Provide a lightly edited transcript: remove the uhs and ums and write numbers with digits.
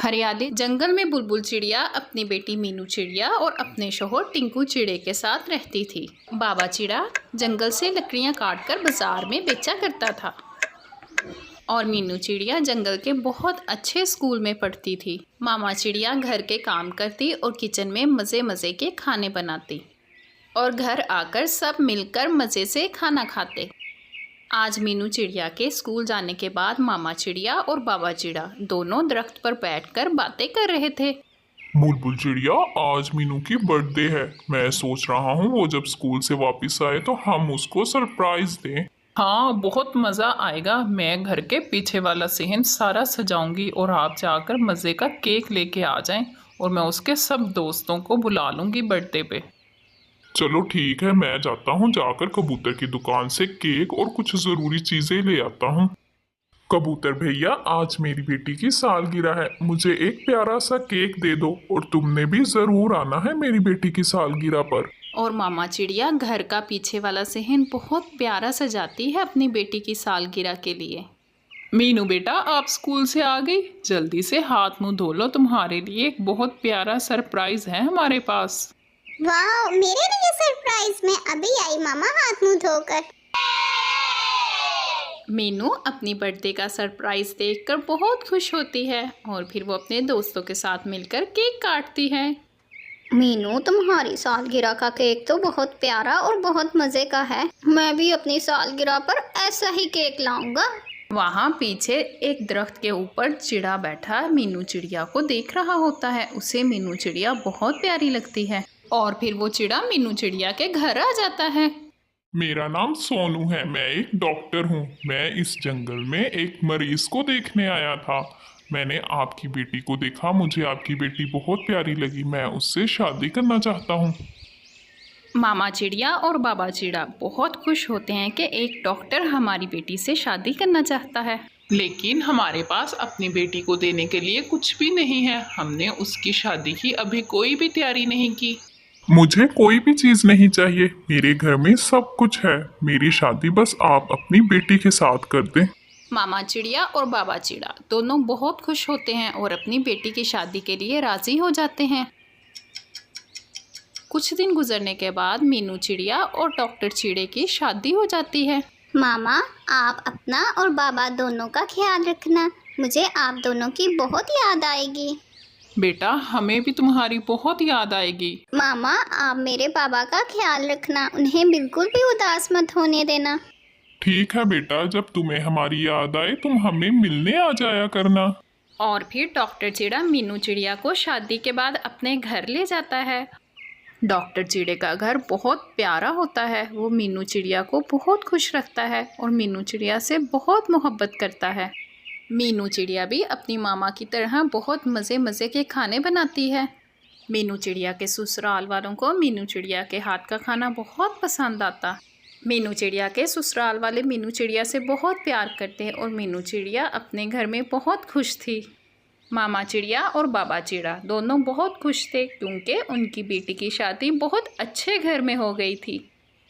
हरियाली जंगल में बुलबुल चिड़िया अपनी बेटी मीनू चिड़िया और अपने शोहर टिंकू चिड़े के साथ रहती थी। बाबा चिड़ा जंगल से लकड़ियां काटकर बाजार में बेचा करता था और मीनू चिड़िया जंगल के बहुत अच्छे स्कूल में पढ़ती थी। मामा चिड़िया घर के काम करती और किचन में मज़े मज़े के खाने बनाती और घर आकर सब मिलकर मज़े से खाना खाते। आज मीनू चिड़िया के स्कूल जाने के बाद मामा चिड़िया और बाबा चिड़ा दोनों दरख्त पर बैठकर बातें कर रहे थे। बुलबुल चिड़िया, आज मीनू की बर्थडे है। मैं सोच रहा हूँ वो जब स्कूल से वापस आए तो हम उसको सरप्राइज दें। हाँ, बहुत मज़ा आएगा। मैं घर के पीछे वाला सहन सारा सजाऊंगी और आप जाकर मज़े का केक लेके आ जाएं और मैं उसके सब दोस्तों को बुला लूँगी बर्थडे पे। चलो ठीक है, मैं जाता हूँ, जाकर कबूतर की दुकान से केक और कुछ ज़रूरी चीज़ें ले आता हूँ। कबूतर भैया, आज मेरी बेटी की सालगिरह है, मुझे एक प्यारा सा केक दे दो और तुमने भी ज़रूर आना है मेरी बेटी की सालगिरह पर। और मामा चिड़िया घर का पीछे वाला सहन बहुत प्यारा सजाती है अपनी बेटी की सालगिरह के लिए। मीनू बेटा, आप स्कूल से आ गई? जल्दी से हाथ मुंह धो लो, तुम्हारे लिए एक बहुत प्यारा सरप्राइज है हमारे पास। वाह, मेरे लिए सरप्राइज! मैं अभी आई मामा, हाथ मुंह धोकर। मीनू अपनी बर्थडे का सरप्राइज देखकर बहुत खुश होती है और फिर वो अपने दोस्तों के साथ मिलकर केक काटती है। मीनू, तुम्हारी सालगिरह का केक तो बहुत प्यारा और बहुत मज़े का है। मैं भी अपनी सालगिरह पर ऐसा ही केक लाऊंगा। वहाँ पीछे एक दरख्त के ऊपर चिड़ा बैठा मीनू चिड़िया को देख रहा होता है। उसे मीनू चिड़िया बहुत प्यारी लगती है और फिर वो चिड़ा मीनू चिड़िया के घर आ जाता है। मेरा नाम सोनू है, मैं एक डॉक्टर हूँ। मैं इस जंगल में एक मरीज को देखने आया था। मैंने आपकी बेटी को देखा, मुझे आपकी बेटी बहुत प्यारी लगी, मैं उससे शादी करना चाहता हूँ। मामा चिड़िया और बाबा चिड़ा बहुत खुश होते हैं कि एक डॉक्टर हमारी बेटी से शादी करना चाहता है। लेकिन हमारे पास अपनी बेटी को देने के लिए कुछ भी नहीं है। हमने उसकी शादी की अभी कोई भी तैयारी नहीं की। मुझे कोई भी चीज़ नहीं चाहिए, मेरे घर में सब कुछ है। मेरी शादी बस आप अपनी बेटी के साथ कर दें। मामा चिड़िया और बाबा चिड़ा दोनों बहुत खुश होते हैं और अपनी बेटी की शादी के लिए राजी हो जाते हैं। कुछ दिन गुजरने के बाद मीनू चिड़िया और डॉक्टर चिड़े की शादी हो जाती है। मामा, आप अपना और बाबा दोनों का ख्याल रखना। मुझे आप दोनों की बहुत याद आएगी। बेटा, हमें भी तुम्हारी बहुत याद आएगी। मामा, आप मेरे बाबा का ख्याल रखना, उन्हें बिल्कुल भी उदास मत होने देना। ठीक है बेटा, जब तुम्हें हमारी याद आए तुम हमें मिलने आ जाया करना। और फिर डॉक्टर चिड़ा मीनू चिड़िया को शादी के बाद अपने घर ले जाता है। डॉक्टर चिड़े का घर बहुत प्यारा होता है। वो मीनू चिड़िया को बहुत खुश रखता है और मीनू चिड़िया से बहुत मोहब्बत करता है। मीनू चिड़िया भी अपनी मामा की तरह बहुत मज़े मज़े के खाने बनाती है। मीनू चिड़िया के ससुराल वालों को मीनू चिड़िया के हाथ का खाना बहुत पसंद आता। मीनू चिड़िया के ससुराल वाले मीनू चिड़िया से बहुत प्यार करते हैं और मीनू चिड़िया अपने घर में बहुत खुश थी। मामा चिड़िया और बाबा चिड़ा दोनों बहुत खुश थे क्योंकि उनकी बेटी की शादी बहुत अच्छे घर में हो गई थी।